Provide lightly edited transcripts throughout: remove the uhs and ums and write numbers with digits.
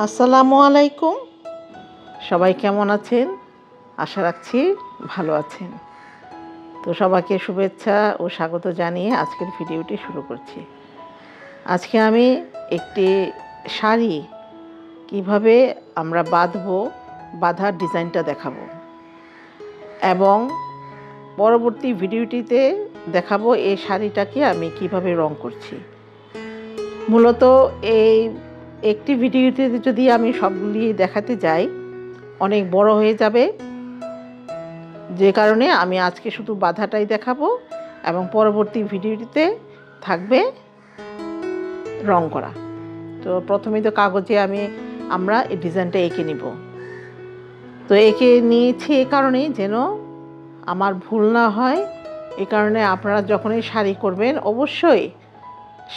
আসসালামু আলাইকুম। সবাই কেমন আছেন? আশা রাখছি ভালো আছেন। তো সবাইকে শুভেচ্ছা ও স্বাগত জানিয়ে আজকের ভিডিওটি শুরু করছি। আজকে আমি একটি শাড়ি কিভাবে আমরা বাঁধার ডিজাইনটা দেখাবো এবং পরবর্তী ভিডিওটিতে দেখাবো এই শাড়িটাকে আমি কিভাবে রং করছি। মূলত এই একটি ভিডিওতে যদি আমি সবগুলি দেখাতে যাই অনেক বড় হয়ে যাবে, যে কারণে আমি আজকে শুধু বাঁধাটাই দেখাবো এবং পরবর্তী ভিডিওটিতে থাকবে রং করা। তো প্রথমে তো কাগজে আমরা এই ডিজাইনটা এঁকে নিব। তো এঁকে নিয়েছি এই কারণেই যেন আমার ভুল না হয়। এই কারণে আপনারা যখনই শাড়ি করবেন অবশ্যই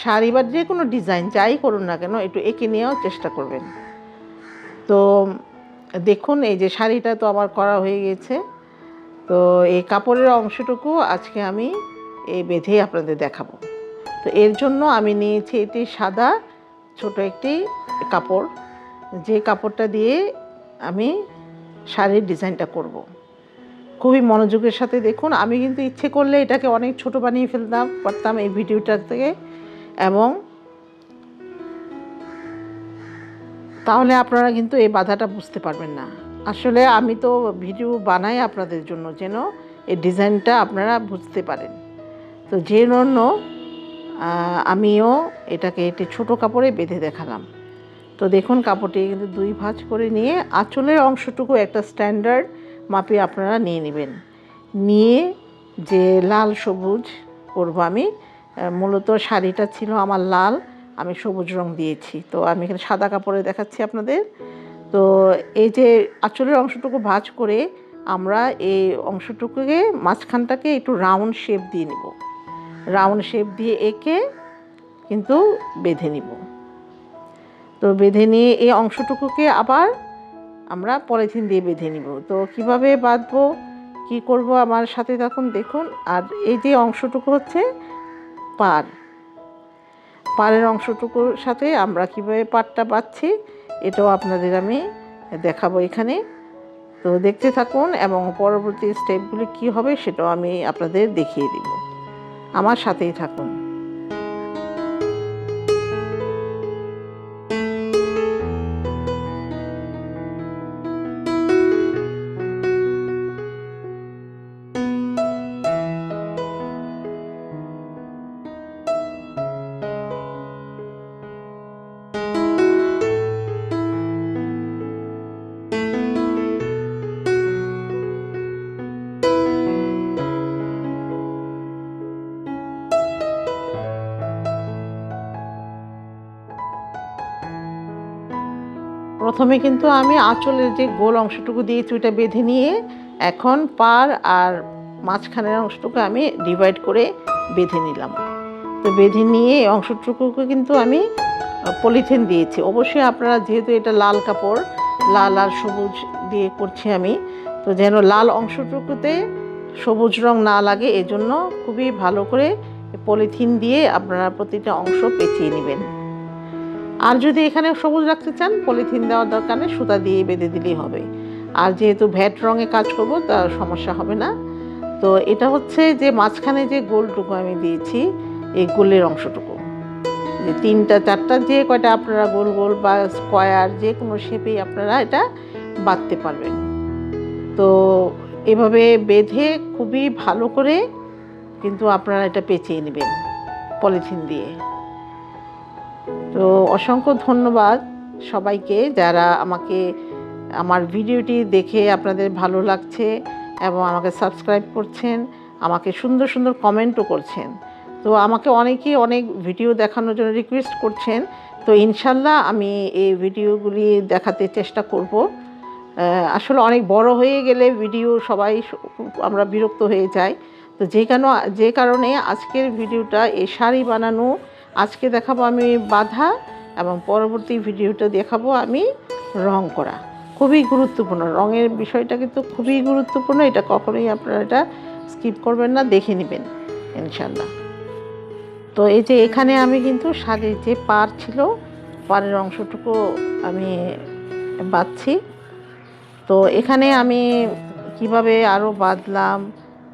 শাড়ি বা যে কোনো ডিজাইন যাই করুন না কেন একটু এঁকে নেওয়ার চেষ্টা করবেন। তো দেখুন এই যে শাড়িটা তো আমার করা হয়ে গেছে। তো এই কাপড়ের অংশটুকু আজকে আমি এই বেঁধে আপনাদের দেখাবো। তো এর জন্য আমি নিয়েছি এটি সাদা ছোট একটি কাপড়, যে কাপড়টা দিয়ে আমি শাড়ির ডিজাইনটা করব। খুবই মনোযোগের সাথে দেখুন। আমি কিন্তু ইচ্ছে করলে এটাকে অনেক ছোট বানিয়ে ফেলতাম পারতাম এই ভিডিওটা থেকে, এবং তাহলে আপনারা কিন্তু এই বাধাটা বুঝতে পারবেন না। আসলে আমি তো ভিডিও বানাই আপনাদের জন্য যেন এই ডিজাইনটা আপনারা বুঝতে পারেন। তো যে জন্য আমিও এটাকে একটি ছোটো কাপড়ে বেঁধে দেখালাম। তো দেখুন কাপড়টি কিন্তু 2 ভাঁজ করে নিয়ে আঁচলের অংশটুকু একটা স্ট্যান্ডার্ড মাপে আপনারা নিয়ে নেবেন। নিয়ে যে লাল সবুজ করবো আমি, মূলত শাড়িটা ছিল আমার লাল, আমি সবুজ রং দিয়েছি। তো আমি এখানে সাদা কাপড়ে দেখাচ্ছি আপনাদের। তো এই যে আঁচলের অংশটুকু ভাঁজ করে আমরা এই অংশটুকুকে মাঝখানটাকে একটু রাউন্ড শেপ দিয়ে নিব। রাউন্ড শেপ দিয়ে এঁকে কিন্তু বেঁধে নিব। তো বেঁধে নিয়ে এই অংশটুকুকে আবার আমরা পলিথিন দিয়ে বেঁধে নিব। তো কিভাবে বাঁধবো কি করব আমার সাথে থাকুন দেখুন। আর এই যে অংশটুকু হচ্ছে পাড়ের অংশটুকুর সাথে আমরা কিভাবে পাড়টা বাঁধছি এটাও আপনাদের আমি দেখাবো এখানে। তো দেখতে থাকুন এবং পরবর্তী স্টেপগুলি কি হবে সেটাও আমি আপনাদের দেখিয়ে দিব। আমার সাথেই থাকুন। প্রথমে কিন্তু আমি আঁচলের যে গোল অংশটুকু দিয়েছি ওইটা বেঁধে নিয়ে এখন পাড় আর মাঝখানের অংশটুকু আমি ডিভাইড করে বেঁধে নিলাম। তো বেঁধে নিয়ে এই অংশটুকুকে কিন্তু আমি পলিথিন দিয়েছি। অবশ্যই আপনারা যেহেতু এটা লাল কাপড়, লাল আর সবুজ দিয়ে করছি আমি, তো যেন লাল অংশটুকুতে সবুজ রং না লাগে এজন্য খুবই ভালো করে পলিথিন দিয়ে আপনারা প্রতিটা অংশ পেঁচিয়ে নেবেন। আর যদি এখানে সবুজ রাখতে চান পলিথিন দেওয়ার দরকার নেই, সুতা দিয়ে বেঁধে দিলেই হবে। আর যেহেতু ভ্যাট রঙে কাজ করব তার সমস্যা হবে না। তো এটা হচ্ছে যে মাঝখানে যে গোলটুকু আমি দিয়েছি এই গোলের অংশটুকু, যে 3টা 4টা যে কয়টা আপনারা গোল গোল বা স্কোয়ার যে কোনো শেপেই আপনারা এটা বাঁধতে পারবেন। তো এভাবে বেঁধে খুবই ভালো করে কিন্তু আপনারা এটা পেঁচিয়ে নেবেন পলিথিন দিয়ে। তো অসংখ্য ধন্যবাদ সবাইকে যারা আমার ভিডিওটি দেখে আপনাদের ভালো লাগছে এবং আমাকে সাবস্ক্রাইব করছেন, আমাকে সুন্দর সুন্দর কমেন্টও করছেন। তো আমাকে অনেকেই অনেক ভিডিও দেখানোর জন্য রিকোয়েস্ট করছেন। তো ইনশাল্লাহ আমি এই ভিডিওগুলি দেখাতে চেষ্টা করব। আসলে অনেক বড় হয়ে গেলে ভিডিও আমরা বিরক্ত হয়ে যাই। তো যে কারণে আজকের ভিডিওটা এই শাড়ি বানানো আজকে দেখাবো আমি বাঁধা, এবং পরবর্তী ভিডিওটা দেখাবো আমি রং করা। খুবই গুরুত্বপূর্ণ, রঙের বিষয়টা কিন্তু খুবই গুরুত্বপূর্ণ। এটা কখনোই আপনারা এটা স্কিপ করবেন না, দেখে নেবেন ইনশাল্লাহ। তো এই যে এখানে আমি কিন্তু শাড়ির যে পাড় ছিল পাড়ের অংশটুকু আমি বাঁধছি। তো এখানে আমি কিভাবে আরও বাঁধলাম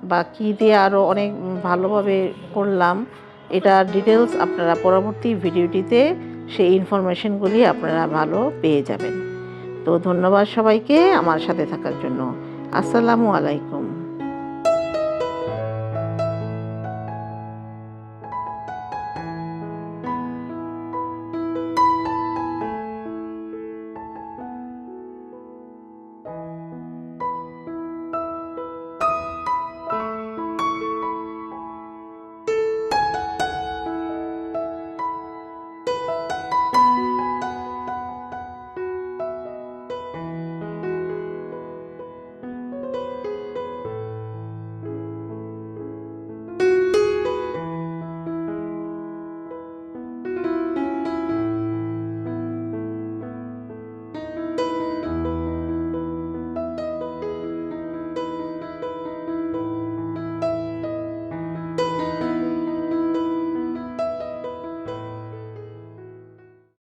বা কী দিয়ে আরও অনেক ভালোভাবে করলাম, এটা ডিটেলস আপনারা পরবর্তী ভিডিওটিতে সেই ইনফরমেশনগুলি আপনারা ভালো পেয়ে যাবেন। তো ধন্যবাদ সবাইকে আমার সাথে থাকার জন্য। আসসালামু আলাইকুম।